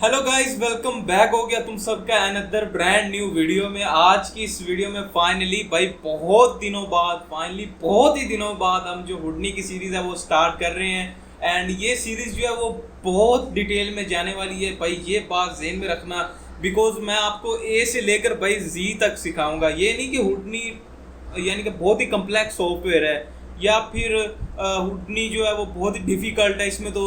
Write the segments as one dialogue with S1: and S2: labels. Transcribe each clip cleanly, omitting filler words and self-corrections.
S1: Hello guys, welcome back हो गया तुम सबका अनदर ब्रांड न्यू वीडियो में। आज की इस वीडियो में फाइनली भाई बहुत ही दिनों बाद हम जो हुडनी की सीरीज़ है वो स्टार्ट कर रहे हैं। एंड ये सीरीज़ जो है वो बहुत डिटेल में जाने वाली है भाई, ये बात ज़हन में रखना। बिकॉज मैं आपको ए से लेकर भाई जी तक सिखाऊंगा। ये नहीं कि हुडनी यानी कि बहुत ही कम्प्लेक्स सॉफ्टवेयर है या फिर हुडनी जो है वो बहुत ही डिफ़िकल्ट है, इसमें तो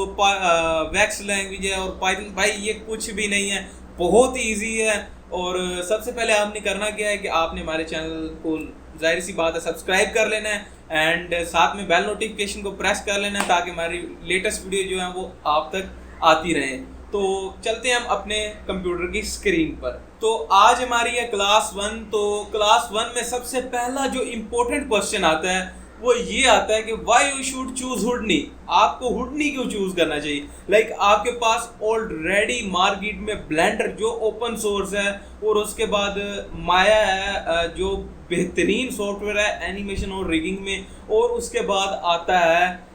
S1: वैक्स लैंग्वेज है और पाइथन। भाई ये कुछ भी नहीं है, बहुत ही इजी है। और सबसे पहले आपने करना क्या है कि आपने हमारे चैनल को जाहिर सी बात है सब्सक्राइब कर लेना है एंड साथ में बेल नोटिफिकेशन को प्रेस कर लेना है ताकि हमारी लेटेस्ट वीडियो जो है वो आप तक आती रहे। तो चलते हैं हम अपने कंप्यूटर की स्क्रीन पर। तो आज हमारी है क्लास 1। तो क्लास 1 में सबसे पहला जो इम्पोर्टेंट क्वेश्चन आता है वो ये आता है कि व्हाई यू शुड चूज हुडनी। आपको हुडनी क्यों चूज करना चाहिए? लाइक आपके पास ऑलरेडी मार्केट में ब्लेंडर जो ओपन सोर्स है और उसके बाद माया है जो बेहतरीन सॉफ्टवेयर है एनिमेशन और रिगिंग में, और उसके बाद आता है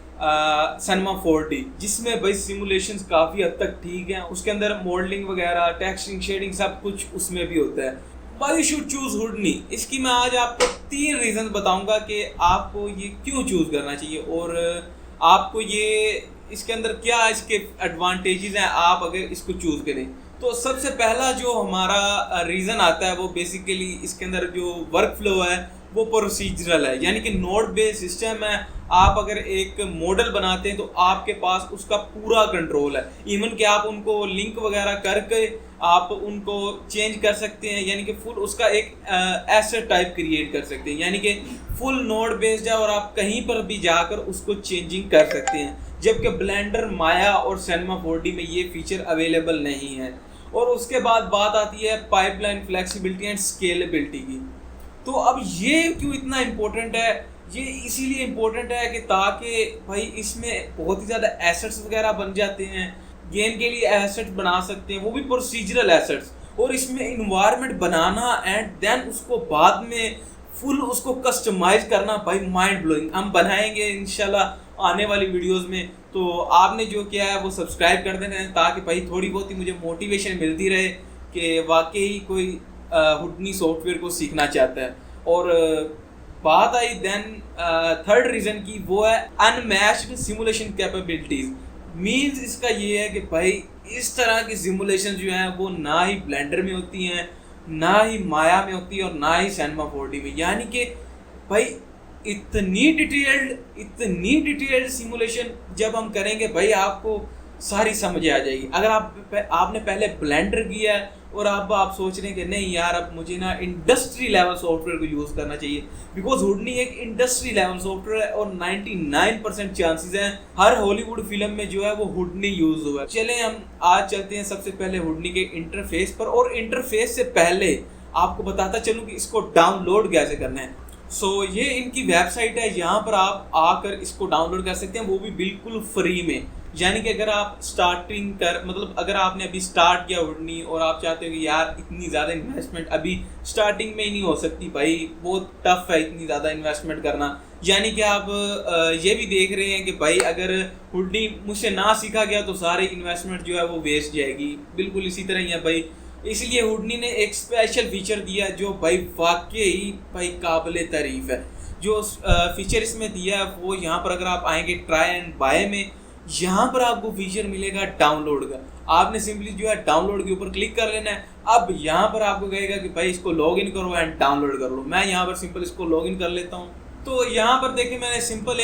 S1: सनमा 4D जिसमें भाई सिमुलेशंस काफ़ी हद तक ठीक हैं। उसके अंदर मॉडलिंग वगैरह टेक्सचरिंग शेडिंग सब कुछ उसमें भी होता है। वाई यू शुड चूज हुडनी, इसकी मैं आज आपको 3 रीजन बताऊंगा कि आपको ये क्यों चूज करना चाहिए और आपको ये इसके अंदर क्या इसके एडवांटेजेस हैं आप अगर इसको चूज करें। तो सबसे पहला जो हमारा रीज़न आता है वो बेसिकली इसके अंदर जो वर्क फ्लो है वो प्रोसीजरल है, यानी कि नोड बेस्ड सिस्टम है। आप अगर एक मॉडल बनाते हैं तो आपके पास उसका पूरा कंट्रोल है। इवन कि आप उनको लिंक वगैरह करके आप उनको चेंज कर सकते हैं, यानी कि फुल उसका एक एसेट टाइप क्रिएट कर सकते हैं, यानी कि फुल नोड बेस्ड है और आप कहीं पर भी जाकर उसको चेंजिंग कर सकते हैं। जबकि ब्लेंडर, माया और सिनेमा 4D में ये फीचर अवेलेबल नहीं है। और उसके बाद बात आती है पाइपलाइन फ्लेक्सिबिलिटी एंड स्केलेबिलिटी की। तो अब ये क्यों इतना इम्पोर्टेंट है? ये इसीलिए इम्पोर्टेंट है कि ताकि भाई इसमें बहुत ही ज़्यादा एसेट्स वगैरह बन जाते हैं। गेम के लिए एसेट्स बना सकते हैं, वो भी प्रोसीजरल एसेट्स। और इसमें इन्वायरमेंट बनाना एंड देन उसको बाद में फुल उसको कस्टमाइज करना भाई माइंड ब्लोइंग। हम बनाएंगे इंशाल्लाह आने वाली वीडियोस में। तो आपने जो किया है वो सब्सक्राइब कर देना है ताकि भाई थोड़ी बहुत ही मुझे मोटिवेशन मिलती रहे कि वाकई कोई हुडनी सॉफ्टवेयर को सीखना चाहता है। और बात आई देन थर्ड रीज़न की, वो है अनमैच्ड सिमुलेशन कैपेबिलिटीज़। मीन्स इसका ये है कि भाई इस तरह की सिमुलेशन जो हैं वो ना ही ब्लेंडर में होती हैं, ना ही माया में होती है और ना ही सिनेमा 4D में। यानी कि भाई इतनी डिटेल्ड सिमुलेशन जब हम करेंगे भाई आपको सारी समझ आ जाएगी। अगर आपने पहले ब्लेंडर किया है और अब आप सोच रहे हैं कि नहीं यार अब मुझे ना इंडस्ट्री लेवल सॉफ्टवेयर को यूज़ करना चाहिए, बिकॉज हुडनी एक इंडस्ट्री लेवल सॉफ्टवेयर है और 99% चांसेस हैं हर हॉलीवुड फिल्म में जो है वो हुडनी यूज़ हुआ है। चलें हम आज चलते हैं सबसे पहले हुडनी के इंटरफेस पर। और इंटरफेस से पहले आपको बताता चलूँ कि इसको डाउनलोड कैसे करना है। ये इनकी वेबसाइट है, यहाँ पर आप आकर इसको डाउनलोड कर सकते हैं, वो भी बिल्कुल फ्री में। यानी कि अगर आप अगर आपने अभी स्टार्ट किया हुडनी और आप चाहते हो कि यार इतनी ज़्यादा इन्वेस्टमेंट अभी स्टार्टिंग में ही नहीं हो सकती, भाई बहुत टफ है इतनी ज़्यादा इन्वेस्टमेंट करना। यानी कि आप ये भी देख रहे हैं कि भाई अगर हुडनी मुझसे ना सीखा गया तो सारी इन्वेस्टमेंट जो है वो वेस्ट जाएगी। बिल्कुल इसी तरह ही है भाई। इसलिए हुडनी ने एक स्पेशल फीचर दिया जो भाई वाकई भाई काबिल तारीफ़ है। जो फीचर इसमें दिया है वो यहाँ पर अगर आप आएंगे ट्राई एंड बाय में, यहाँ पर आपको फीचर मिलेगा डाउनलोड का। आपने सिंपली जो है डाउनलोड के ऊपर क्लिक कर लेना है। अब यहाँ पर आपको कहेगा कि भाई इसको लॉगिन करो एंड डाउनलोड कर लो। मैं यहाँ पर सिंपल इसको लॉगिन कर लेता हूँ। तो यहाँ पर देखिए मैंने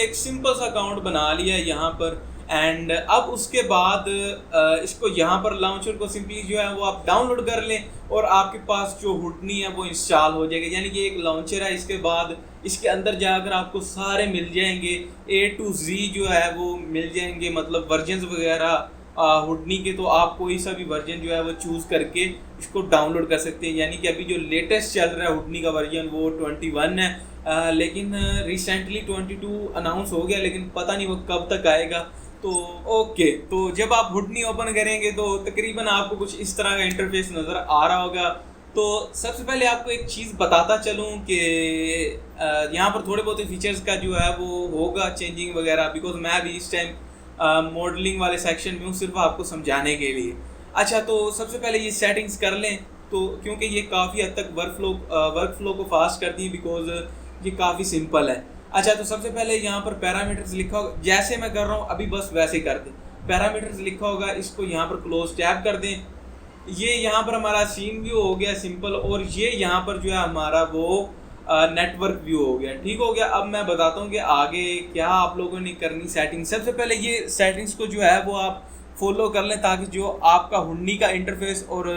S1: एक सिंपल सा अकाउंट बना लिया है यहाँ पर। एंड अब उसके बाद इसको यहाँ पर लॉन्चर को सिंपली जो है वो आप डाउनलोड कर लें और आपके पास जो हुडनी है वो इंस्टॉल हो जाएगा। यानी कि एक लॉन्चर है, इसके बाद इसके अंदर जाकर आपको सारे मिल जाएंगे A to Z जो है वो मिल जाएंगे, मतलब वर्जन्स वगैरह हुडनी के। तो आप कोई सा भी वर्जन जो है वो चूज़ करके इसको डाउनलोड कर सकते हैं। यानी कि अभी जो लेटेस्ट चल रहा है हुडनी का वर्जन वो 21 है, लेकिन रिसेंटली 22 अनाउंस हो गया, लेकिन पता नहीं वो कब तक आएगा। तो ओके, तो जब आप हुडनी ओपन करेंगे तो तकरीबन आपको कुछ इस तरह का इंटरफेस नज़र आ रहा होगा। तो सबसे पहले आपको एक चीज़ बताता चलूँ कि यहाँ पर थोड़े बहुत फीचर्स का जो है वो होगा चेंजिंग वगैरह, बिकॉज मैं अभी इस टाइम मॉडलिंग वाले सेक्शन में हूँ सिर्फ आपको समझाने के लिए। अच्छा, तो सबसे पहले ये सेटिंग्स कर लें, तो क्योंकि ये काफ़ी हद तक वर्क फ्लो को फास्ट करती हैं, बिकॉज ये काफ़ी सिंपल है। अच्छा, तो सबसे पहले यहाँ पर पैरामीटर्स लिखा होगा, जैसे मैं कर रहा हूँ अभी बस वैसे ही कर दें। पैरामीटर्स लिखा होगा, इसको यहाँ पर क्लोज टैब कर दें। ये यहाँ पर हमारा सीन व्यू हो गया सिंपल, और ये यहाँ पर जो है हमारा वो नेटवर्क व्यू हो गया। ठीक हो गया। अब मैं बताता हूँ कि आगे क्या आप लोगों ने करनी सेटिंग। सबसे पहले ये सेटिंग्स को जो है वो आप फॉलो कर लें, ताकि जो आपका हुंडी का इंटरफेस और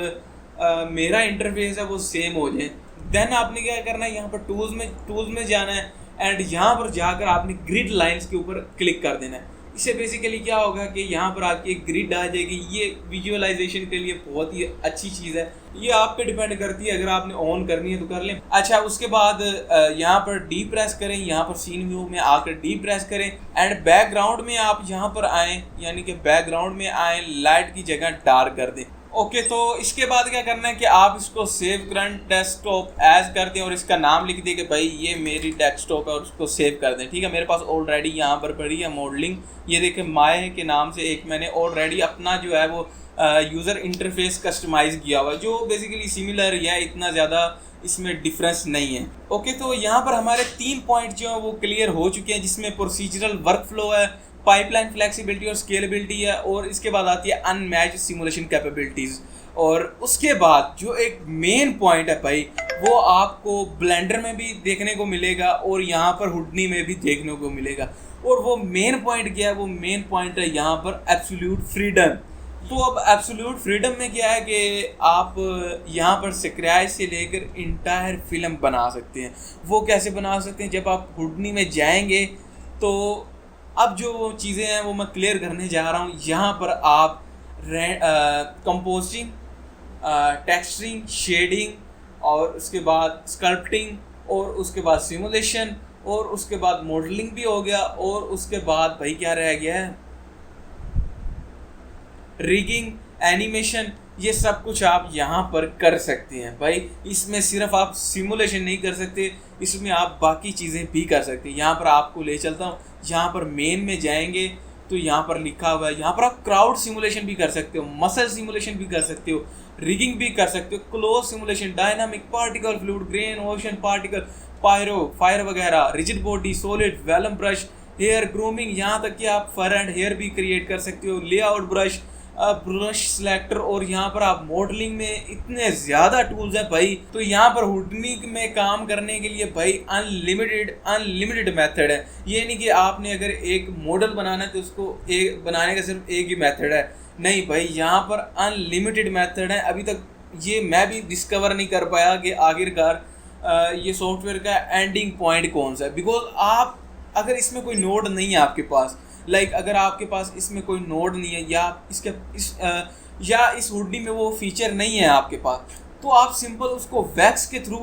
S1: मेरा इंटरफेस है वो सेम हो जाए। देन आपने क्या करना है, यहाँ पर टूल्स में जाना है, एंड यहाँ पर जाकर आपने ग्रिड लाइंस के ऊपर क्लिक कर देना है। इससे बेसिकली क्या होगा कि यहाँ पर आपकी एक ग्रिड आ जाएगी। ये विजुअलाइजेशन के लिए बहुत ही अच्छी चीज़ है। ये आप पे डिपेंड करती है, अगर आपने ऑन करनी है तो कर लें। अच्छा, उसके बाद यहाँ पर डी प्रेस करें, यहाँ पर सीन व्यू में आकर डी प्रेस करें, एंड बैकग्राउंड में आप यहाँ पर आएँ, यानी कि बैकग्राउंड में आएँ, लाइट की जगह डार्क कर दें। ओके, तो इसके बाद क्या करना है कि आप इसको सेव करंट डेस्कटॉप एज कर दें, और इसका नाम लिख दें कि भाई ये मेरी डेस्कटॉप है, और उसको सेव कर दें। ठीक है, मेरे पास ऑलरेडी यहाँ पर पड़ी है मॉडलिंग, ये देखें माय के नाम से एक मैंने ऑलरेडी अपना जो है वो यूज़र इंटरफेस कस्टमाइज़ किया हुआ है, जो बेसिकली सिमिलर ही है, इतना ज़्यादा इसमें डिफरेंस नहीं है। ओके, तो यहाँ पर हमारे 3 पॉइंट जो है वो क्लियर हो चुके हैं, जिसमें प्रोसीजरल वर्क फ्लो है, पाइपलाइन फ्लेक्सिबिलिटी और स्केलेबिलिटी है, और इसके बाद आती है अनमैच्ड सिमुलेशन कैपेबिलिटीज़। और उसके बाद जो एक मेन पॉइंट है भाई, वो आपको ब्लेंडर में भी देखने को मिलेगा और यहाँ पर हुडनी में भी देखने को मिलेगा। और वो मेन पॉइंट क्या है, वो मेन पॉइंट है यहाँ पर एब्सोल्यूट फ्रीडम। तो अब एब्सोल्यूट फ्रीडम में क्या है कि आप यहाँ पर स्क्रैच से लेकर इंटायर फिल्म बना सकते हैं। वो कैसे बना सकते हैं, जब आप हुडनी में जाएंगे तो अब जो चीज़ें हैं वो मैं क्लियर करने जा रहा हूँ। यहाँ पर आप कंपोजिंग, टेक्सचरिंग, शेडिंग, और उसके बाद स्कल्पटिंग, और उसके बाद सिमुलेशन, और उसके बाद मॉडलिंग भी हो गया, और उसके बाद भाई क्या रह गया है, रिगिंग, एनिमेशन। ये सब कुछ आप यहाँ पर कर सकते हैं भाई। इसमें सिर्फ आप सिमुलेशन नहीं कर सकते, इसमें आप बाकी चीज़ें भी कर सकते हैं। यहाँ पर आपको ले चलता हूँ, यहाँ पर मेन में जाएंगे तो यहाँ पर लिखा हुआ है, यहाँ पर आप क्राउड सिमुलेशन भी कर सकते हो, मसल सिमुलेशन भी कर सकते हो, रिगिंग भी कर सकते हो, cloth simulation, dynamic, particle fluid, grain, ocean particle, pyro, fire वगैरह, rigid body, solid, vellum brush, hair grooming, यहाँ तक कि आप फर एंड हेयर भी क्रिएट कर सकते हो, लेआउट ब्रश, ब्रश सिलेक्टर, और यहाँ पर आप मॉडलिंग में इतने ज़्यादा टूल्स हैं भाई। तो यहाँ पर हुडनी में काम करने के लिए भाई अनलिमिटेड मेथड है। ये नहीं कि आपने अगर एक मॉडल बनाना है तो उसको बनाने का सिर्फ एक ही मेथड है, नहीं भाई, यहाँ पर अनलिमिटेड मेथड है। अभी तक ये मैं भी डिस्कवर नहीं कर पाया कि आखिरकार ये सॉफ्टवेयर का एंडिंग पॉइंट कौन सा है। बिकॉज आप अगर इसमें कोई नोड नहीं है आपके पास, अगर आपके पास इसमें कोई नोड नहीं है, या इस हुडी में वो फीचर नहीं है आपके पास, तो आप सिंपल उसको वैक्स के थ्रू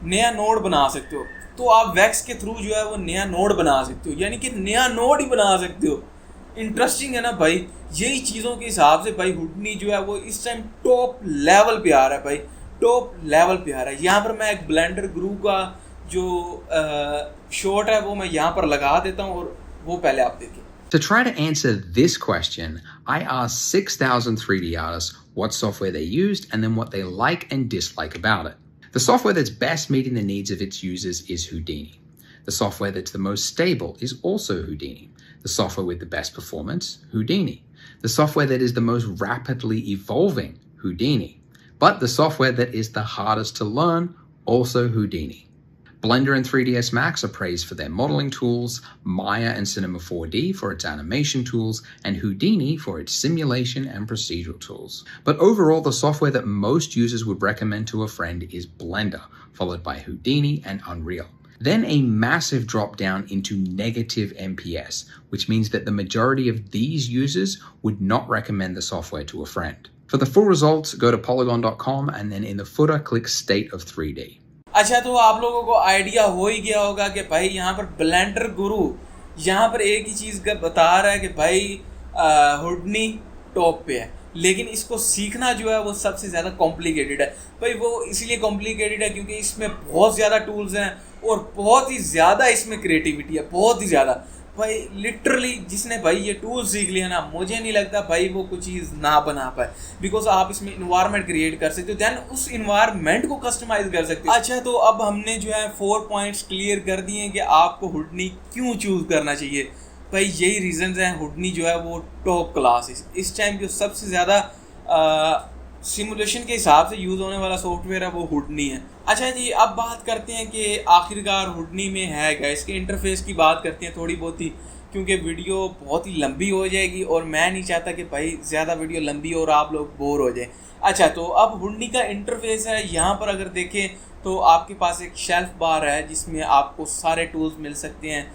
S1: नया नोड बना सकते हो। तो आप वैक्स के थ्रू जो है वो नया नोड बना सकते हो, यानी कि नया नोड ही बना सकते हो। इंटरेस्टिंग है ना भाई। यही चीज़ों के हिसाब से भाई हुडनी जो है वो इस टाइम टॉप लेवल पे आ रहा है भाई, टॉप लेवल पे आ रहा है। यहाँ पर मैं एक ब्लेंडर ग्रू का जो शॉट है वो मैं यहाँ पर लगा देता हूँ, और वो पहले आप देखिए।
S2: To try to answer this question, I asked 6,000 3D artists what software they used and then what they like and dislike about it. The software that's best meeting the needs of its users is Houdini. The software that's the most stable is also Houdini. The software with the best performance, Houdini. The software that is the most rapidly evolving, Houdini. But the software that is the hardest to learn, also Houdini. Blender and 3ds Max are praised for their modeling tools, Maya and Cinema 4D for its animation tools, and Houdini for its simulation and procedural tools. But overall, the software that most users would recommend to a friend is Blender, followed by Houdini and Unreal. Then a massive drop down into negative MPS, which means that the majority of these users would not recommend the software to a friend. For the full results, go to polygon.com and then in the footer, click State of 3D.
S1: अच्छा, तो आप लोगों को idea हो ही गया होगा कि भाई यहाँ पर ब्लेंडर गुरु यहाँ पर एक ही चीज़ का बता रहा है कि भाई हुडनी टॉप पे है, लेकिन इसको सीखना जो है वो सबसे ज़्यादा कॉम्प्लिकेटेड है भाई। वो इसलिए कॉम्प्लिकेटेड है क्योंकि इसमें बहुत ज़्यादा टूल्स हैं और बहुत ही ज़्यादा इसमें क्रिएटिविटी है, बहुत ही ज़्यादा। भाई लिटरली जिसने भाई ये टूल सीख लिया ना, मुझे नहीं लगता भाई वो कुछ चीज़ ना बना पाए, बिकॉज आप इसमें इन्वायरमेंट क्रिएट कर सकते हो, देन उस इन्वायरमेंट को कस्टमाइज कर सकते हो। अच्छा, तो अब हमने जो है 4 पॉइंट्स क्लियर कर दिए हैं कि आपको हुडनी क्यों चूज़ करना चाहिए। भाई यही रीजंस हैं, हुडनी जो है वो टॉप क्लास है इस टाइम, जो सबसे ज़्यादा सिमुलेशन के हिसाब से यूज़ होने वाला सॉफ्टवेयर है वो हुडनी है। अच्छा जी, अब बात करते हैं कि आखिरकार हुडनी में है क्या, इसके इंटरफेस की बात करते हैं थोड़ी बहुत ही, क्योंकि वीडियो बहुत ही लंबी हो जाएगी और मैं नहीं चाहता कि भाई ज़्यादा वीडियो लंबी हो और आप लोग बोर हो जाएं। अच्छा, तो अब हुडनी का इंटरफेस है, यहाँ पर अगर देखें तो आपके पास एक शेल्फ बार है जिसमें आपको सारे टूल्स मिल सकते हैं,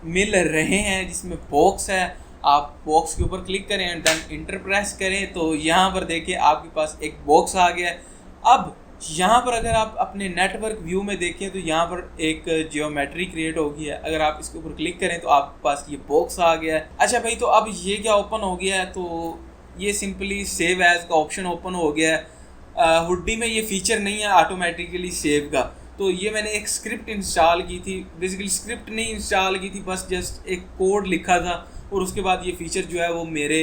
S1: मिल रहे हैं, जिसमें बॉक्स है। आप बॉक्स के ऊपर क्लिक करें एंड देन इंटर प्रेस करें तो यहाँ पर देखिए आपके पास एक बॉक्स आ गया है। अब यहाँ पर अगर आप अपने नेटवर्क व्यू में देखें तो यहाँ पर एक जियोमेट्री क्रिएट हो गई है, अगर आप इसके ऊपर क्लिक करें तो आपके पास ये बॉक्स आ गया है। अच्छा भाई, तो अब ये क्या ओपन हो गया है, तो ये सिंपली सेव एज का ऑप्शन ओपन हो गया है। हुडी में ये फीचर नहीं है ऑटोमेटिकली सेव का, तो ये मैंने एक स्क्रिप्ट इंस्टॉल की थी, बेसिकली स्क्रिप्ट नहीं इंस्टॉल की थी, बस जस्ट एक कोड लिखा था और उसके बाद ये फीचर जो है वो मेरे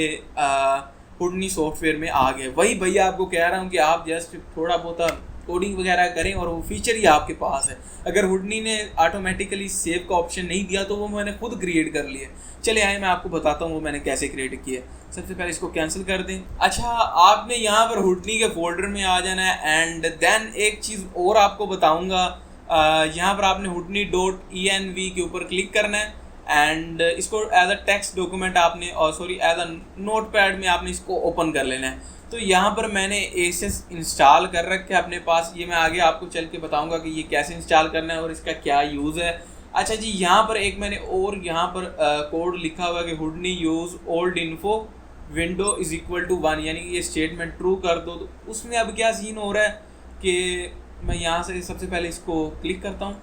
S1: हुडनी सॉफ्टवेयर में आ गया। वही भैया आपको कह रहा हूँ कि आप जस्ट थोड़ा बहुत कोडिंग वगैरह करें और वो फीचर ही आपके पास है। अगर हुडनी ने ऑटोमेटिकली सेव का ऑप्शन नहीं दिया तो वो मैंने खुद क्रिएट कर लिया। चले आए, मैं आपको बताता हूँ वो मैंने कैसे क्रिएट किया। सबसे पहले इसको कैंसिल कर दें। अच्छा, आपने यहाँ पर हुडनी के फोल्डर में आ जाना है एंड देन एक चीज़ और आपको बताऊँगा, यहाँ पर आपने hudni.env के ऊपर क्लिक करना है एंड इसको एज अ टेक्स्ट डॉक्यूमेंट आपने एज अ नोटपैड में आपने इसको ओपन कर लेना है। तो यहाँ पर मैंने एसेस इंस्टॉल कर रखे है अपने पास, ये मैं आगे आपको चल के बताऊँगा कि ये कैसे इंस्टॉल करना है और इसका क्या यूज़ है। अच्छा जी, यहाँ पर एक मैंने और यहाँ पर कोड लिखा हुआ है कि Houdini use old info window is equal to 1, यानी कि ये स्टेटमेंट ट्रू कर दो। तो उसमें अब क्या सीन हो रहा है कि मैं यहाँ से सबसे पहले इसको क्लिक करता हूँ।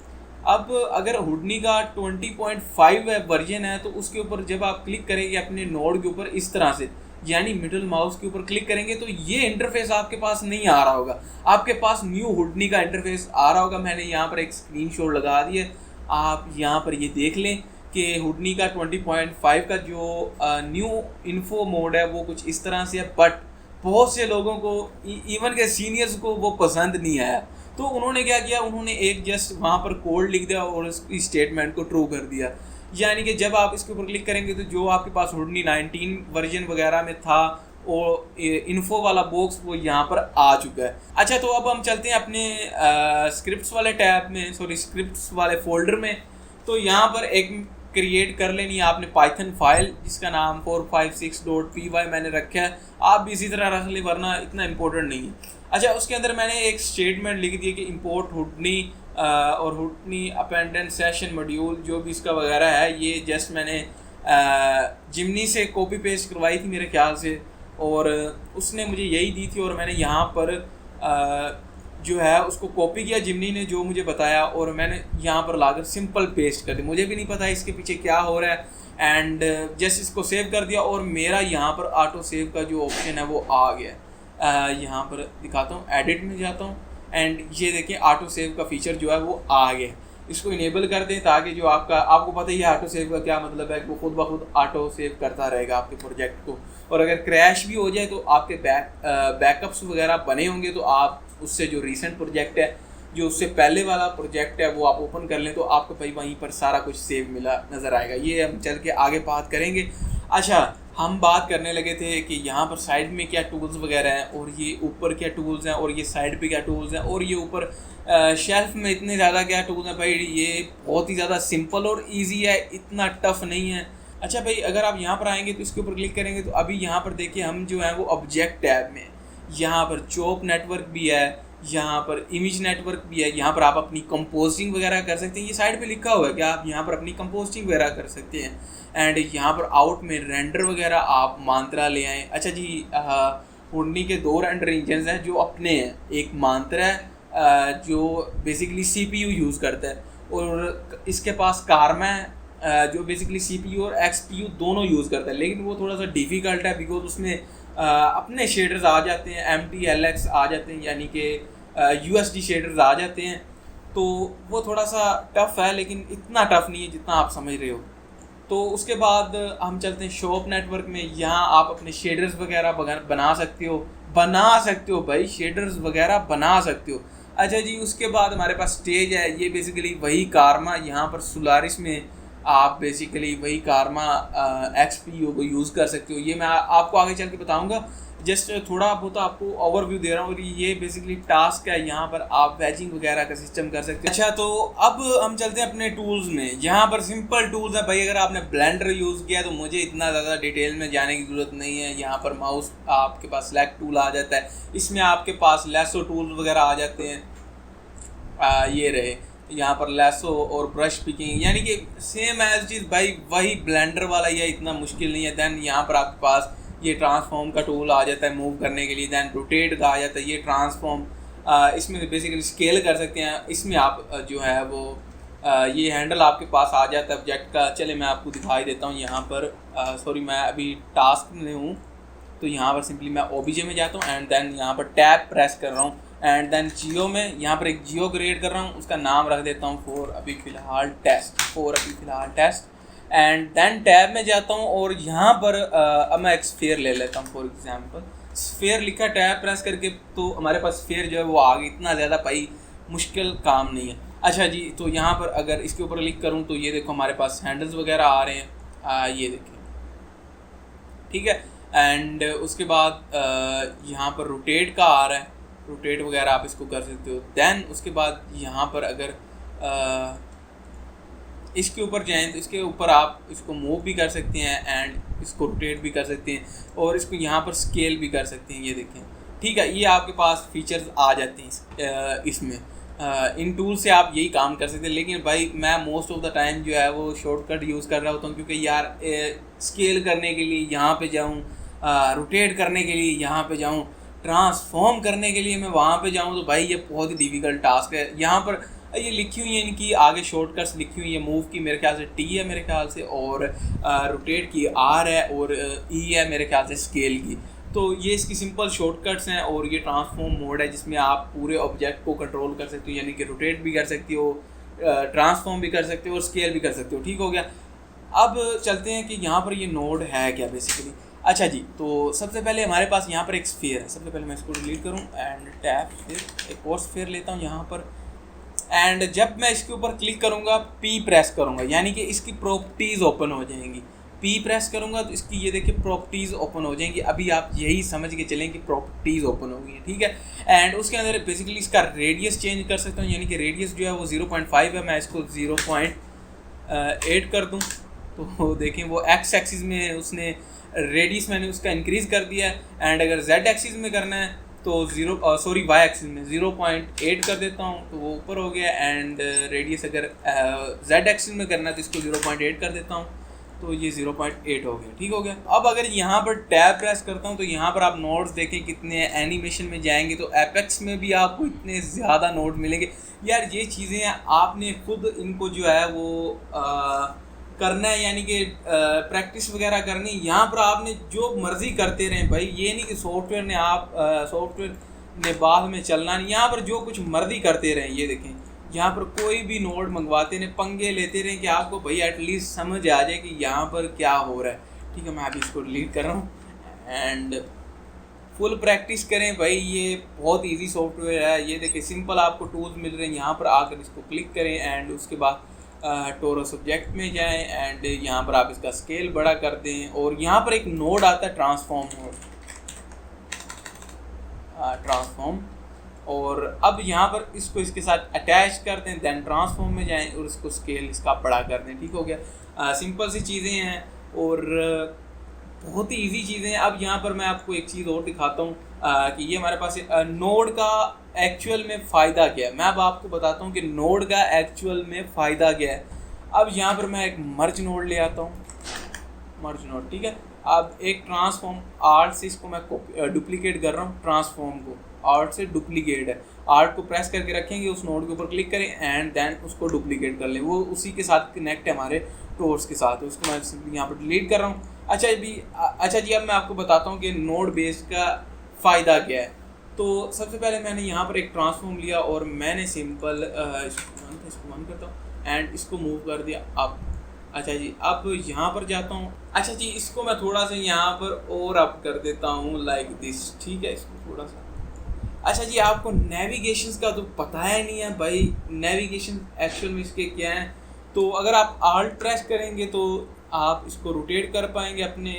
S1: अब अगर हुडनी का 20.5 वर्जन है तो उसके ऊपर जब आप क्लिक करेंगे अपने नोड के ऊपर इस तरह से, यानी मिडिल माउस के ऊपर क्लिक करेंगे तो ये इंटरफेस आपके पास नहीं आ रहा होगा, आपके पास न्यू हुडनी का इंटरफेस आ रहा होगा। मैंने यहाँ पर एक स्क्रीनशॉट लगा दिया, आप यहाँ पर ये देख लें कि हुडनी का 20.5 का जो न्यू इन्फो मोड है वो कुछ इस तरह से है, बट बहुत से लोगों को इवन के सीनियर्स को वो पसंद नहीं आया। तो उन्होंने क्या किया, उन्होंने एक जस्ट वहाँ पर कोड लिख दिया और उसकी स्टेटमेंट को ट्रू कर दिया, यानी कि जब आप इसके ऊपर क्लिक करेंगे तो जो आपके पास हुडनी 19 वर्जन वगैरह में था और इन्फो वाला बॉक्स वो यहाँ पर आ चुका है। अच्छा, तो अब हम चलते हैं अपने स्क्रिप्ट्स वाले टैब में, स्क्रिप्ट्स वाले फोल्डर में। तो यहाँ पर एक क्रिएट कर लेनी है आपने पाइथन फाइल जिसका नाम 456.py मैंने रखा है, आप भी इसी तरह रख ले वरना इतना इम्पोर्टेंट नहीं है। अच्छा, उसके अंदर मैंने एक स्टेटमेंट लिख दी कि इंपोर्ट हुडनी और हुडनी अपेंडेंट सेशन मॉड्यूल जो भी इसका वगैरह है, ये जस्ट मैंने जिमनी से कॉपी पेस्ट करवाई थी मेरे ख्याल से और उसने मुझे यही दी थी और मैंने यहाँ पर जो है उसको कॉपी किया जिमनी ने जो मुझे बताया और मैंने यहाँ पर लाकर सिंपल पेस्ट कर दिया। मुझे भी नहीं पता इसके पीछे क्या हो रहा है एंड जस्ट इसको सेव कर दिया और मेरा यहाँ पर ऑटो सेव का जो ऑप्शन है वो आ गया। यहाँ पर दिखाता हूँ, एडिट में जाता हूँ एंड ये देखिए ऑटो सेव का फीचर जो है वो आ गया। इसको इनेबल कर दें ताकि जो आपको पता ही है ऑटो सेव का क्या मतलब है, वो खुद ब खुद ऑटो सेव करता रहेगा आपके प्रोजेक्ट को, और अगर क्रैश भी हो जाए तो आपके बैकअप्स वगैरह बने होंगे तो आप उससे जो रीसेंट प्रोजेक्ट है, जो उससे पहले वाला प्रोजेक्ट है वो आप ओपन कर लें तो आपको भाई वहीं पर सारा कुछ सेव मिला नज़र आएगा। ये हम चल के आगे बात करेंगे। अच्छा, हम बात करने लगे थे कि यहाँ पर साइड में क्या टूल्स वगैरह हैं और ये ऊपर क्या टूल्स हैं और ये साइड पे क्या टूल्स हैं और ये ऊपर शेल्फ में इतने ज़्यादा क्या टूल्स हैं। भाई ये बहुत ही ज़्यादा सिंपल और इजी है, इतना टफ नहीं है। अच्छा भाई, अगर आप यहाँ पर आएंगे तो इसके ऊपर क्लिक करेंगे तो अभी यहाँ पर देखिए हम जो है वो ऑब्जेक्ट टैब में, यहाँ पर चॉप नेटवर्क भी है, यहाँ पर इमेज नेटवर्क भी है, यहाँ पर आप अपनी कंपोजिंग वगैरह कर सकते हैं। ये साइड पे लिखा हुआ है कि आप यहाँ पर अपनी कंपोजिंग वगैरह कर सकते हैं एंड यहाँ पर आउट में रेंडर वगैरह आप मांत्रा ले आएँ। अच्छा जी, हुडनी के 2 रेंडर इंजन हैं जो अपने हैं, एक मांत्रा है जो बेसिकली CPU यूज़ करता है और इसके पास कारमा है जो बेसिकली CPU और XPU दोनों यूज़ करता है, लेकिन वो थोड़ा सा डिफ़िकल्ट है बिकॉज उसमें अपने शेडर्स आ जाते हैं, MTLX आ जाते हैं, यानी कि USD शेडर्स आ जाते हैं, तो वो थोड़ा सा टफ़ है लेकिन इतना टफ़ नहीं है जितना आप समझ रहे हो। तो उसके बाद हम चलते हैं शॉप नेटवर्क में। यहाँ आप अपने शेडर्स वगैरह बना सकते हो भाई, शेडर्स वगैरह बना सकते हो। अच्छा जी, उसके बाद हमारे पास स्टेज है। ये बेसिकली वही कारमा, यहाँ पर सोलारिस में आप बेसिकली वही कारमा XP को यूज़ कर सकते हो। ये मैं आपको आगे चल के बताऊँगा, जस्ट थोड़ा बहुत आपको ओवरव्यू दे रहा हूँ। और ये बेसिकली टास्क है, यहाँ पर आप बैचिंग वगैरह का सिस्टम कर सकते हो। अच्छा, तो अब हम चलते हैं अपने टूल्स में। यहाँ पर सिंपल टूल्स है भाई। अगर आपने ब्लेंडर यूज़ किया तो मुझे इतना ज़्यादा डिटेल में जाने की ज़रूरत नहीं है। यहाँ पर माउस आपके पास सेलेक्ट टूल आ जाता है, इसमें आपके पास लेसो टूल्स वगैरह आ जाते हैं। ये रहे यहाँ पर लेसो और ब्रश पिकिंग, यानी कि सेम एज चीज़ भाई, वही ब्लेंडर वाला, ये इतना मुश्किल नहीं है। दैन यहाँ पर आपके पास ये ट्रांसफॉर्म का टूल आ जाता है मूव करने के लिए। दैन रोटेट का आ जाता है, ये ट्रांसफॉर्म, इसमें बेसिकली स्केल कर सकते हैं। इसमें आप जो है वो ये हैंडल आपके पास आ जाता है ऑब्जेक्ट का। चले मैं आपको दिखाई देता हूँ। यहाँ पर सॉरी, मैं अभी टास्क में हूँ, तो यहाँ पर सिंपली मैं OBJ में जाता हूँ एंड देन यहाँ पर टैब प्रेस कर रहा हूँ एंड देन जियो में यहाँ पर एक जियो क्रिएट कर रहा हूँ। उसका नाम रख देता हूँ फॉर अभी फ़िलहाल टेस्ट एंड देन टैब में जाता हूँ और यहाँ पर अब मैं एक स्फीयर ले लेता हूँ। फॉर एग्जांपल स्फीयर लिखा, टैब प्रेस करके तो हमारे पास स्फीयर जो है वो आ गई। इतना ज़्यादा भाई मुश्किल काम नहीं है। अच्छा जी, तो यहाँ पर अगर इसके ऊपर क्लिक करूँ तो ये देखो हमारे पास हैंडल्स वगैरह आ रहे हैं, ये देखिए, ठीक है। एंड उसके बाद यहाँ पर रोटेट का आ रहा है, रोटेट वगैरह आप इसको कर सकते हो। दैन उसके बाद यहाँ पर अगर इसके ऊपर जाएं तो इसके ऊपर आप इसको मूव भी कर सकते हैं एंड इसको रोटेट भी कर सकते हैं और इसको यहाँ पर स्केल भी कर सकते हैं। ये देखें, ठीक है, ये आपके पास फीचर्स आ जाते हैं इसमें। इन टूल से आप यही काम कर सकते हैं। लेकिन भाई मैं मोस्ट ऑफ द टाइम जो है वो शॉर्टकट यूज़ कर रहा होता हूँ, क्योंकि यार स्केल करने के लिए यहाँ पे जाऊँ, रोटेट करने के लिए यहाँ पे जाऊँ, ट्रांसफॉर्म करने के लिए मैं वहाँ पे जाऊँ, तो भाई ये बहुत ही डिफ़िकल्ट टास्क है। यहाँ पर ये लिखी हुई है इनकी आगे शॉर्टकट्स लिखी हुई है। मूव की मेरे ख्याल से T है मेरे ख्याल से, और रोटेट की R है, और E है मेरे ख्याल से स्केल की। तो ये इसकी सिंपल शॉर्टकट्स हैं। और ये ट्रांसफॉर्म मोड है जिसमें आप पूरे ऑब्जेक्ट को कंट्रोल कर सकते हो, यानी कि रोटेट भी कर सकते हो, ट्रांसफॉर्म भी कर सकते हो और स्केल भी कर सकते हो। ठीक हो गया। अब चलते हैं कि यहाँ पर ये नोड है क्या बेसिकली। अच्छा जी, तो सबसे पहले हमारे पास यहाँ पर एक स्फीयर है। सबसे पहले मैं इसको डिलीट करूँ एंड टैप, फिर एक और स्फीयर लेता हूँ यहाँ पर एंड जब मैं इसके ऊपर क्लिक करूँगा, P प्रेस करूँगा, यानी कि इसकी प्रॉपर्टीज़ ओपन हो जाएंगी। P प्रेस करूँगा तो इसकी ये देखिए प्रॉपर्टीज़ ओपन हो जाएंगी। अभी आप यही समझ के चलें कि प्रॉपर्टीज़ ओपन हो गई हैं, ठीक है। एंड उसके अंदर बेसिकली इसका रेडियस चेंज कर सकता हूँ, यानी कि रेडियस जो है वो 0.5 है, मैं इसको 0.8 कर दूँ तो देखें वो X एक्सिस में उसने रेडियस मैंने उसका इंक्रीज़ कर दिया है। एंड अगर Z एक्सिस में करना है तो Y एक्सिस में 0.8 कर देता हूँ तो वो ऊपर हो गया। एंड रेडियस अगर Z एक्सिस में करना है तो इसको 0.8 कर देता हूँ तो ये 0.8 हो गया। ठीक हो गया। अब अगर यहाँ पर टैब प्रेस करता हूँ तो यहाँ पर आप नोड्स देखें कितने, एनिमेशन में जाएंगे तो एपेक्स में भी आपको इतने ज़्यादा नोड मिलेंगे। यार ये चीज़ें आपने खुद इनको जो है वो करना है, यानी कि प्रैक्टिस वगैरह करनी। यहाँ पर आपने जो मर्ज़ी करते रहें भाई, ये नहीं कि सॉफ्टवेयर ने बाद में चलना नहीं। यहाँ पर जो कुछ मर्ज़ी करते रहें। ये देखें यहाँ पर कोई भी नोड मंगवाते रहें, पंगे लेते रहें कि आपको भाई एटलीस्ट समझ आ जाए कि यहाँ पर क्या हो रहा है। ठीक है, मैं अभी इसको डिलीट कर रहा हूँ एंड फुल प्रैक्टिस करें भाई। ये बहुत ईजी सॉफ्टवेयर है। ये देखिए सिंपल आपको टूल्स मिल रहे हैं। यहाँ पर आकर इसको क्लिक करें एंड उसके बाद टोरस ऑब्जेक्ट में जाएं एंड यहाँ पर आप इसका स्केल बड़ा कर दें। और यहाँ पर एक नोड आता है ट्रांसफॉर्म नोड, ट्रांसफॉर्म। और अब यहाँ पर इसको इसके साथ अटैच कर दें, देन ट्रांसफॉर्म में जाएं और इसको स्केल इसका बड़ा कर दें। ठीक हो गया। सिंपल सी चीज़ें हैं और बहुत ही इजी चीज़ें हैं। अब यहाँ पर मैं आपको एक चीज़ और दिखाता हूँ कि ये हमारे पास नोड का एक्चुअल में फ़ायदा क्या है। मैं अब आपको बताता हूँ कि नोड का एक्चुअल में फ़ायदा क्या है। अब यहाँ पर मैं एक मर्ज नोड ले आता हूँ, मर्ज नोड, ठीक है। अब एक ट्रांसफॉर्म, आर्ट से इसको मैं डुप्लीकेट कर रहा हूँ, ट्रांसफॉर्म को आर्ट से डुप्लीकेट है। आर्ट को प्रेस करके रखेंगे, उस नोड के ऊपर क्लिक करें एंड देन उसको डुप्लीकेट कर लें। वो उसी के साथ कनेक्ट है हमारे टोर्स के साथ। उसको मैं सिंपली यहाँ पर डिलीट कर रहा हूँ। अच्छा जी, अब मैं आपको बताता हूँ कि नोड बेस का फ़ायदा क्या है। तो सबसे पहले मैंने यहाँ पर एक ट्रांसफॉर्म लिया और मैंने सिंपल इसको बंद करता हूँ एंड इसको मूव कर दिया अप। अच्छा जी, अब यहाँ पर जाता हूँ। अच्छा जी, इसको मैं थोड़ा सा यहाँ पर और अप कर देता हूँ लाइक दिस, ठीक है, इसको थोड़ा सा। अच्छा जी, आपको नेविगेशंस का तो पता है नहीं है भाई, नेविगेशन एक्चुअल में इसके क्या हैं। तो अगर आप आल्ट प्रेस करेंगे तो आप इसको रोटेट कर पाएंगे अपने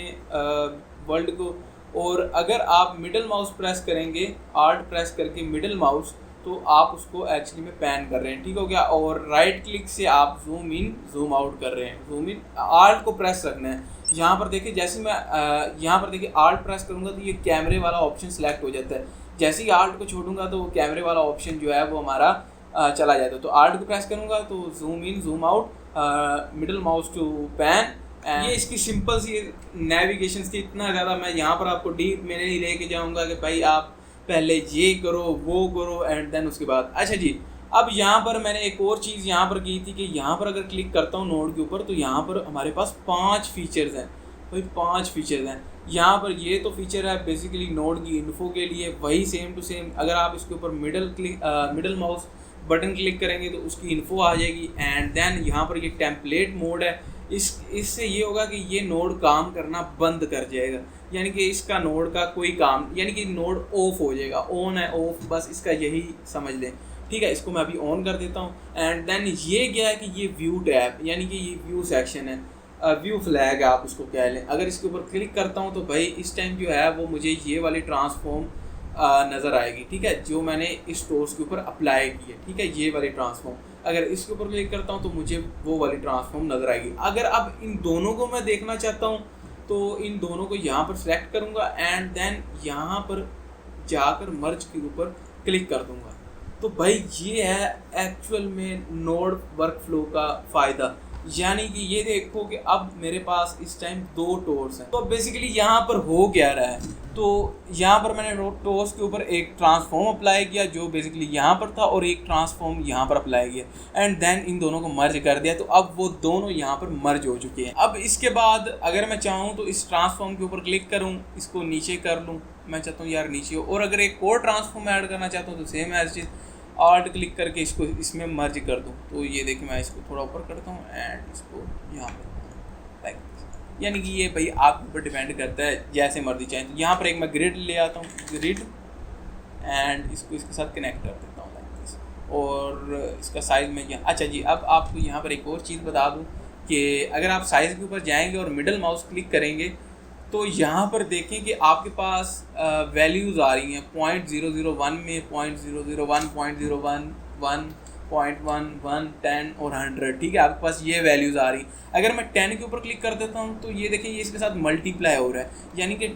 S1: वर्ल्ड को, और अगर आप मिडल माउस प्रेस करेंगे, आल्ट प्रेस करके मिडल माउस, तो आप उसको एक्चुअली में पैन कर रहे हैं, ठीक हो गया। और राइट क्लिक से आप जूम इन जूम आउट कर रहे हैं। जूम इन आल्ट को प्रेस रखना है। यहाँ पर देखिए, जैसे मैं यहाँ पर देखिए आल्ट प्रेस करूँगा तो ये कैमरे वाला ऑप्शन सेलेक्ट हो जाता है। जैसे ही आल्ट को छोड़ूंगा तो कैमरे वाला ऑप्शन जो है वो हमारा चला जाता है। तो आल्ट को प्रेस करूँगा तो zoom in zoom out, middle mouse to pan. ये इसकी सिंपल सी नेविगेशन थी। इतना ज़्यादा मैं यहाँ पर आपको डीप में नहीं लेके जाऊँगा कि भाई आप पहले ये करो वो करो एंड देन उसके बाद। अच्छा जी, अब यहाँ पर मैंने एक और चीज़ यहाँ पर की थी कि यहाँ पर अगर क्लिक करता हूँ नोड के ऊपर तो यहाँ पर हमारे पास 5 फीचर्स हैं भाई, 5 फीचर्स हैं। यहाँ पर ये तो फीचर है बेसिकली नोड की इन्फो के लिए, वही सेम टू सेम अगर आप इसके ऊपर मिडल माउस बटन क्लिक करेंगे तो उसकी इन्फो आ जाएगी। एंड देन यहाँ पर ये टेम्पलेट मोड है, इससे ये होगा कि ये नोड काम करना बंद कर जाएगा, यानी कि इसका नोड का कोई काम, यानी कि नोड ऑफ हो जाएगा। ऑन है ऑफ, बस इसका यही समझ लें, ठीक है। इसको मैं अभी ऑन कर देता हूँ। एंड देन ये क्या है कि ये व्यू टैब, यानी कि ये व्यू सेक्शन है, व्यू फ्लैग आप उसको कह लें। अगर इसके ऊपर क्लिक करता हूँ तो भाई इस टाइम जो है वो मुझे ये वाली ट्रांसफॉर्म नज़र आएगी, ठीक है, जो मैंने इस टोर्स के ऊपर अप्लाई की है, ठीक है, ये वाली ट्रांसफॉर्म। अगर इसके ऊपर क्लिक करता हूँ तो मुझे वो वाली ट्रांसफॉर्म नज़र आएगी। अगर अब इन दोनों को मैं देखना चाहता हूँ तो इन दोनों को यहाँ पर सेलेक्ट करूँगा एंड देन यहाँ पर जाकर मर्ज के ऊपर क्लिक कर दूँगा। तो भाई ये है एक्चुअल में नोड वर्कफ्लो का फ़ायदा, यानी कि ये देखो कि अब मेरे पास इस टाइम 2 टोर्स हैं। तो बेसिकली यहाँ पर हो क्या रहा है, तो यहाँ पर मैंने टोर्स के ऊपर एक ट्रांसफॉर्म अप्लाई किया जो बेसिकली यहाँ पर था, और एक ट्रांसफॉर्म यहाँ पर अप्लाई किया एंड देन इन दोनों को मर्ज कर दिया। तो अब वो दोनों यहाँ पर मर्ज हो चुके हैं। अब इसके बाद अगर मैं चाहूँ तो इस ट्रांसफॉर्म के ऊपर क्लिक करूँ, इसको नीचे कर लूँ, मैं चाहता हूँ यार नीचे हो, और अगर एक और ट्रांसफॉर्म ऐड करना चाहता हूँ तो सेम एज चीज़ आल्ट क्लिक करके इसको इसमें मर्ज कर दूँ। तो ये देखिए मैं इसको थोड़ा ऊपर करता हूँ एंड इसको यहाँ पर लाइक, यानी कि ये भाई आपके ऊपर डिपेंड करता है जैसे मर्जी चाहें। तो यहाँ पर एक मैं ग्रिड ले आता हूँ, ग्रिड, एंड इसको इसके साथ कनेक्ट कर देता हूँ लाइक दिस, और इसका साइज़ में यहाँ। अच्छा जी, अब आपको यहाँ पर एक और चीज़ बता दूँ कि अगर आप साइज़ के ऊपर जाएंगे और मिडल माउस क्लिक करेंगे तो यहाँ पर देखें कि आपके पास वैल्यूज़ आ रही हैं 0.001 में, 0.001, 0.011, 1.1, 1, 10 और 100, ठीक है, आपके पास ये वैल्यूज़ आ रही। अगर मैं 10 के ऊपर क्लिक कर देता हूँ तो ये देखें ये इसके साथ मल्टीप्लाई हो रहा है, यानी कि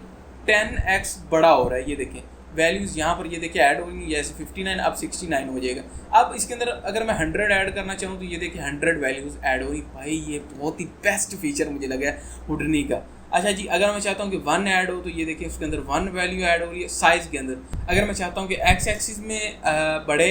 S1: 10x बड़ा हो रहा है। ये देखें वैल्यूज़ यहाँ पर ये देखिए ऐड होंगी, जैसे 59 अब 69 हो जाएगा। अब इसके अंदर अगर मैं 100 ऐड करना चाहूँ तो ये देखिए 100 वैल्यूज़ ऐड हो रही। भाई ये बहुत ही बेस्ट फीचर मुझे लगा है हुडनी का। अच्छा जी, अगर मैं चाहता हूँ कि 1 ऐड हो तो ये देखिए उसके अंदर 1 वैल्यू ऐड हो रही है साइज़ के अंदर। अगर मैं चाहता हूँ कि एक्स एक्सिस में बढ़े,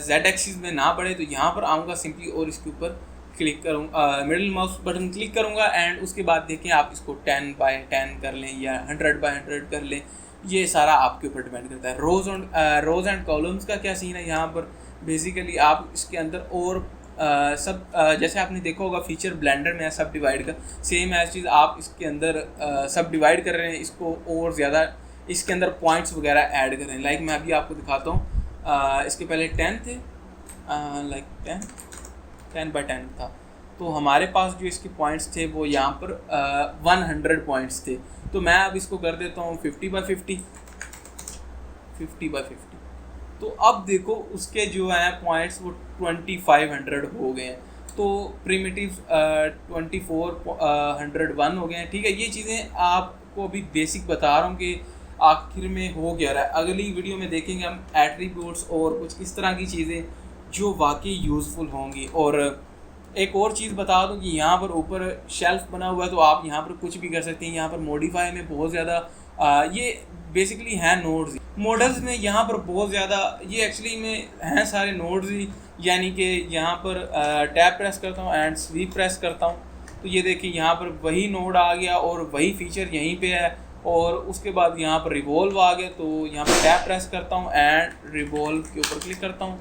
S1: जेड एक्सिस में ना बढ़े, तो यहाँ पर आऊँगा सिंपली और इसके ऊपर क्लिक करूँगा, मिडिल माउस बटन क्लिक करूँगा एंड उसके बाद देखें आप इसको 10/10 कर लें या 100/100 कर लें, ये सारा आपके ऊपर डिपेंड करता है। रोज़ एंड कॉलम्स का क्या सीन है यहाँ पर, बेसिकली आप इसके अंदर और जैसे आपने देखा होगा फीचर ब्लेंडर में है सब डिवाइड का, सेम एज चीज़ आप इसके अंदर सब डिवाइड कर रहे हैं, इसको और ज़्यादा इसके अंदर पॉइंट्स वगैरह ऐड कर रहे हैं। लाइक मैं अभी आपको दिखाता हूँ, इसके पहले 10 थे, लाइक 10/10 था, तो हमारे पास जो इसके पॉइंट्स थे वो यहाँ पर 100 पॉइंट्स थे। तो मैं अब इसको कर देता हूँ 50/50, 50/50। तो अब देखो उसके जो हैं पॉइंट्स वो 2500 हो गए हैं, तो प्रिमिटिव 2401 हो गए हैं, ठीक है। ये चीज़ें आपको अभी बेसिक बता रहा हूँ कि आखिर में हो क्या रहा है। अगली वीडियो में देखेंगे हम एट्रीब्यूट्स और कुछ इस तरह की चीज़ें जो वाकई यूज़फुल होंगी। और एक और चीज़ बता दूँ कि यहाँ पर ऊपर शेल्फ बना हुआ है, तो आप यहाँ पर कुछ भी कर सकते हैं। यहाँ पर मॉडिफाई में बहुत ज़्यादा ये बेसिकली हैं नोड्स, मॉडल्स में यहाँ पर बहुत ज़्यादा ये एक्चुअली में हैं सारे नोड्स ही, यानी कि यहाँ पर टैब प्रेस करता हूँ एंड स्वीप प्रेस करता हूँ तो ये देखिए यहाँ पर वही नोड आ गया और वही फीचर यहीं पे है। और उसके बाद यहाँ पर रिवॉल्व आ गया, तो यहाँ पर टैब प्रेस करता हूँ एंड रिवॉल्व के ऊपर क्लिक करता हूँ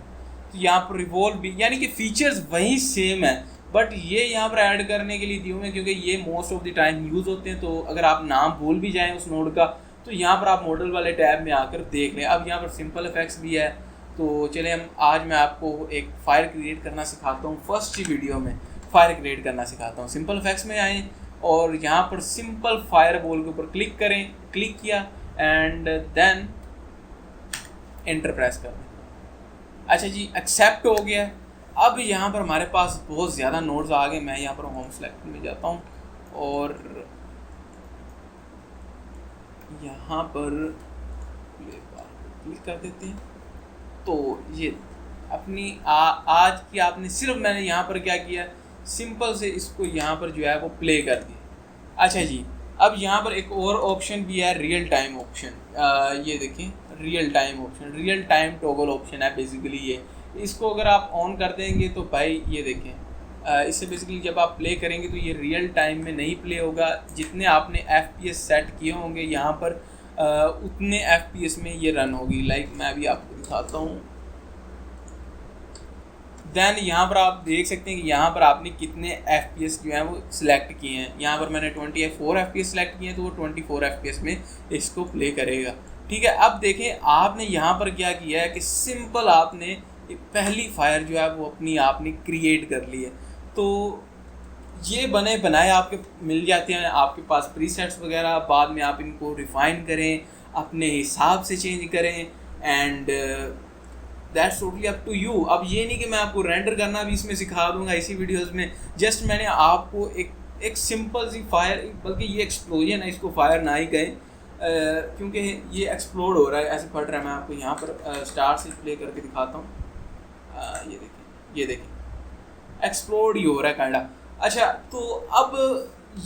S1: तो यहाँ पर रिवॉल्व भी, यानी कि फ़ीचर्स वही सेम है, बट ये यहाँ पर ऐड करने के लिए दिए हुए हैं क्योंकि ये most of the time use होते हैं। तो अगर आप नाम भूल भी जाएँ उस नोड का तो यहाँ पर आप मॉडल वाले टैब में आकर देख लें। अब यहाँ पर सिंपल इफेक्ट्स भी है। तो चलिए आज मैं आपको एक फायर क्रिएट करना सिखाता हूँ। फर्स्ट ही वीडियो में फायर क्रिएट करना सिखाता हूँ। सिंपल इफेक्ट्स में आएँ और यहाँ पर सिंपल फायर बॉल के ऊपर क्लिक करें। क्लिक किया एंड देन एंटर प्रेस कर दें। अच्छा जी, एक्सेप्ट हो गया। अब यहाँ पर हमारे पास बहुत ज़्यादा नोड्स आ गए। मैं यहाँ पर होम सेलेक्ट में जाता हूँ और यहाँ पर क्लिक कर देते हैं। तो ये अपनी आज की आपने सिर्फ मैंने यहाँ पर क्या किया, सिंपल से इसको यहाँ पर जो है वो प्ले कर दिया। अच्छा जी, अब यहाँ पर एक और ऑप्शन भी है, रियल टाइम ऑप्शन। ये देखें, real time option, real time toggle option है बेसिकली ये। इसको अगर आप ऑन कर देंगे तो भाई ये देखें, इससे बेसिकली जब आप प्ले करेंगे तो ये रियल टाइम में नहीं प्ले होगा। जितने आपने FPS सेट किए होंगे यहाँ पर उतने FPS में ये रन होगी। लाइक मैं अभी आपको दिखाता हूँ। देन यहाँ पर आप देख सकते हैं कि यहाँ पर आपने कितने FPS जो हैं वो सिलेक्ट किए हैं। यहाँ पर मैंने 24 FPS सिलेक्ट किए हैं तो वो 24 FPS में इसको प्ले करेगा। ठीक है, अब देखें आपने यहाँ पर क्या किया है कि सिंपल आपने पहली फायर जो है वो अपनी आपने क्रिएट कर ली है। तो ये बने बनाए आपके मिल जाते हैं आपके पास प्रीसेट्स वगैरह। बाद में आप इनको रिफ़ाइन करें, अपने हिसाब से चेंज करें and that's totally up to you. अब ये नहीं कि मैं आपको रेंडर करना भी इसमें सिखा दूंगा इसी वीडियोस में। जस्ट मैंने आपको एक सिंपल सी फायर, बल्कि ये एक्सप्लोजन है, इसको फायर ना ही कहें क्योंकि ये एक्सप्लोड हो रहा है, ऐसे फट रहा है। मैं आपको यहाँ पर स्टार से प्ले करके दिखाता हूँ। ये देखें एक्सप्लोड ही हो रहा है काइंडा। अच्छा, तो अब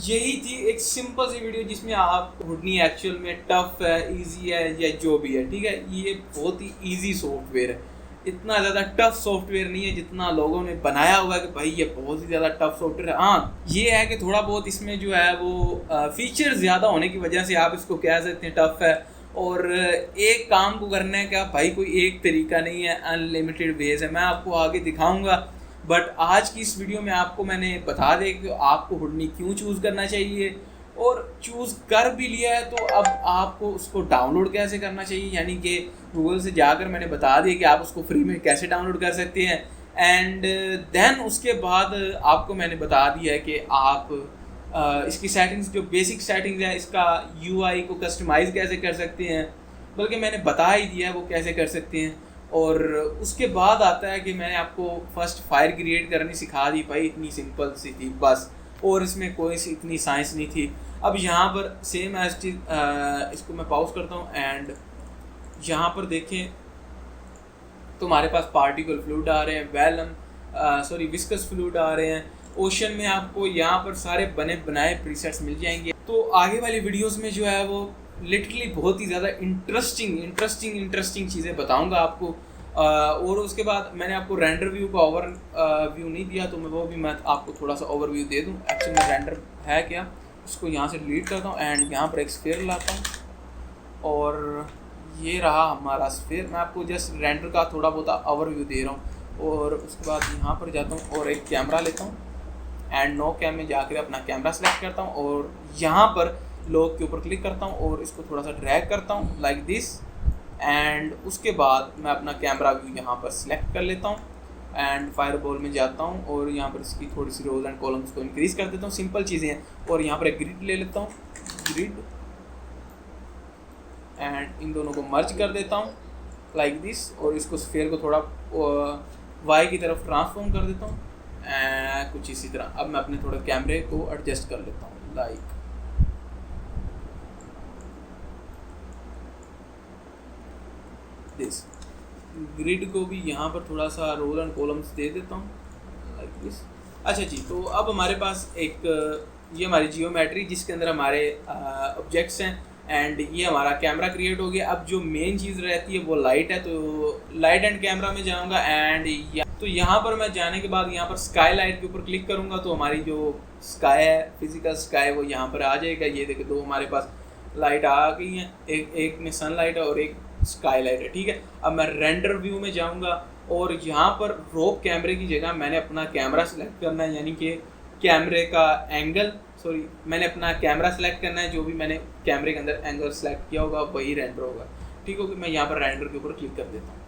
S1: यही थी एक सिंपल सी वीडियो जिसमें आप हुडनी एक्चुअल में टफ है, इजी है या जो भी है। ठीक है, ये बहुत ही इजी सॉफ्टवेयर है, इतना ज़्यादा टफ सॉफ्टवेयर नहीं है जितना लोगों ने बनाया हुआ है कि भाई ये बहुत ही ज़्यादा टफ सॉफ्टवेयर है। हाँ, ये है कि थोड़ा बहुत इसमें जो है वो फीचर ज़्यादा होने की वजह से आप इसको कह सकते हैं टफ है। और एक काम को करने का भाई कोई एक तरीका नहीं है, अनलिमिटेड वेज है। मैं आपको आगे दिखाऊंगा, बट आज की इस वीडियो में आपको मैंने बता दें कि आपको हुडनी क्यों चूज़ करना चाहिए, और चूज़ कर भी लिया है तो अब आपको उसको डाउनलोड कैसे करना चाहिए। यानी कि गूगल से जाकर मैंने बता दिया कि आप उसको फ्री में कैसे डाउनलोड कर सकते हैं। एंड देन उसके बाद आपको मैंने बता दिया है कि आप इसकी सेटिंग्स, जो बेसिक सेटिंग्स हैं, इसका UI को कस्टमाइज़ कैसे कर सकते हैं, बल्कि मैंने बता ही दिया है वो कैसे कर सकते हैं। और उसके बाद आता है कि मैंने आपको फर्स्ट फायर क्रिएट करनी सिखा दी। भाई इतनी सिंपल सी थी बस, और इसमें कोई सी इतनी साइंस नहीं थी। अब यहाँ पर सेम एज चीज़, इसको मैं पॉज करता हूँ एंड यहाँ पर देखें तो हमारे पास पार्टिकल फ्लूइड आ रहे हैं, वेलम विस्कस फ्लूइड आ रहे हैं। ओशन में आपको यहाँ पर सारे बने बनाए प्रीसेट्स मिल जाएंगे। तो आगे वाली वीडियोस में जो है वो लिटरली बहुत ही ज़्यादा इंटरेस्टिंग चीज़ें बताऊंगा आपको। और उसके बाद मैंने आपको रेंडर व्यू का ओवर व्यू नहीं दिया, तो मैं आपको थोड़ा सा ओवरव्यू दे दूँ। एक्चुअली में रेंडर है क्या, इसको यहाँ से डिलीट करता हूँ एंड यहाँ पर एक स्फीयर लाता हूँ और ये रहा हमारा स्फीयर। मैं आपको जस्ट रेंडर का थोड़ा बहुत ओवरव्यू दे रहा हूँ। और उसके बाद यहाँ पर जाता हूँ और एक कैमरा लेता हूँ एंड नो कैम में जाकर अपना कैमरा सेलेक्ट करता हूँ और यहाँ पर लॉक के ऊपर क्लिक करता हूँ और इसको थोड़ा सा ड्रैग करता हूँ लाइक दिस। एंड उसके बाद मैं अपना कैमरा व्यू यहाँ पर सिलेक्ट कर लेता हूँ एंड फायरबॉल में जाता हूँ और यहाँ पर इसकी थोड़ी सी रोज एंड कॉलम्स को इंक्रीज कर देता हूँ। सिंपल चीज़ें हैं। और यहाँ पर एक ग्रिड ले लेता हूँ, ग्रिड, एंड इन दोनों को मर्ज कर देता हूँ लाइक दिस। और इसको स्फीयर को थोड़ा वाई की तरफ ट्रांसफॉर्म कर देता हूँ कुछ इसी तरह। अब मैं अपने थोड़े कैमरे को एडजस्ट कर लेता हूँ लाइक दिस। ग्रिड को भी यहाँ पर थोड़ा सा रोल एंड कॉलम्स दे देता हूँ लाइक दिस। अच्छा जी, तो अब हमारे पास एक ये हमारी जियोमेट्री जिसके अंदर हमारे ऑब्जेक्ट्स हैं एंड ये हमारा कैमरा क्रिएट हो गया। अब जो मेन चीज़ रहती है वो लाइट है, तो लाइट एंड कैमरा में जाऊँगा एंड तो यहाँ पर मैं जाने के बाद यहाँ पर स्काई लाइट के ऊपर क्लिक करूँगा तो हमारी जो स्काई है, फिजिकल स्काई, वो यहाँ पर आ जाएगा। ये देखो दो हमारे पास लाइट आ गई हैं, एक में सन लाइट है और एक स्काईलाइट है, ठीक है। अब मैं रेंडर व्यू में जाऊंगा और यहाँ पर रोप कैमरे की जगह मैंने अपना कैमरा सेलेक्ट करना है, यानी कि कैमरे का एंगल, मैंने अपना कैमरा सेलेक्ट करना है, जो भी मैंने कैमरे के अंदर एंगल सेलेक्ट किया होगा वही रेंडर होगा, ठीक होगा। मैं यहाँ पर रेंडर के ऊपर क्लिक कर देता हूँ।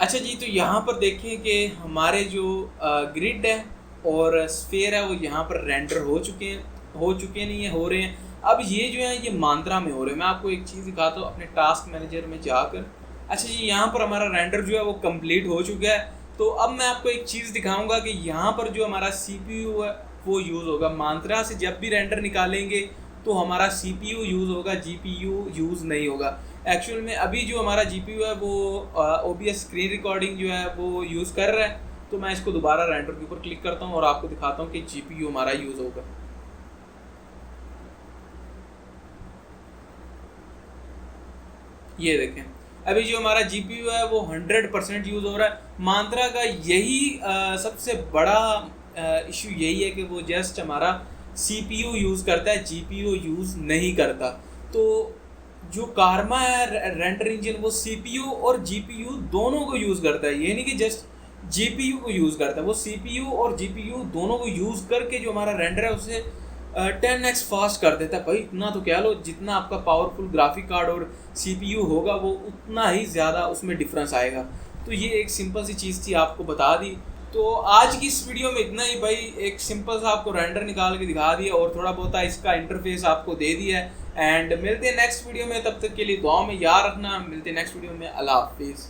S1: अच्छा जी, तो यहाँ पर देखें कि हमारे जो ग्रिड है और स्फीयर है वो यहाँ पर रेंडर हो चुके नहीं है, हो रहे हैं। अब ये जो है ये मांत्रा में हो रहे हैं। मैं आपको एक चीज़ दिखाता हूँ अपने टास्क मैनेजर में जाकर। अच्छा जी, यहाँ पर हमारा रेंडर जो है वो कंप्लीट हो चुका है। तो अब मैं आपको एक चीज़ दिखाऊंगा कि यहाँ पर जो हमारा CPU है वो यूज़ होगा। मांत्रा से जब भी रेंडर निकालेंगे तो हमारा CPU यूज़ होगा, GPU यूज़ नहीं होगा। एक्चुअल में अभी जो हमारा GPU है वो OBS स्क्रीन रिकॉर्डिंग जो है वो यूज़ कर रहा है। तो मैं इसको दोबारा रेंडर के ऊपर क्लिक करता हूँ और आपको दिखाता हूँ कि GPU हमारा यूज़ होगा। ये देखें, अभी जो हमारा GPU है वो 100% यूज़ हो रहा है। मांत्रा का यही सबसे बड़ा इशू यही है कि वो जस्ट हमारा CPU यूज़ करता है, GPU यूज़ नहीं करता। तो जो कारमा है रेंडर इंजन वो CPU और GPU दोनों को यूज़ करता है, ये नहीं कि जस्ट GPU को यूज़ करता है, वो CPU और GPU दोनों को यूज़ करके जो हमारा रेंडर है उसे 10x फास्ट कर देता है। भाई इतना तो कह लो, जितना आपका पावरफुल ग्राफिक कार्ड और CPU होगा वो उतना ही ज़्यादा उसमें डिफरेंस आएगा। तो ये एक सिंपल सी चीज़ थी, आपको बता दी। तो आज की इस वीडियो में इतना ही भाई, एक सिंपल सा आपको रेंडर निकाल के दिखा दिया और थोड़ा बहुत इसका इंटरफेस आपको दे दिया है। एंड मिलते हैं नेक्स्ट वीडियो में, तब तक के लिए दुआ में याद रखना। मिलते हैं नेक्स्ट वीडियो में, अल्लाह हाफिज़।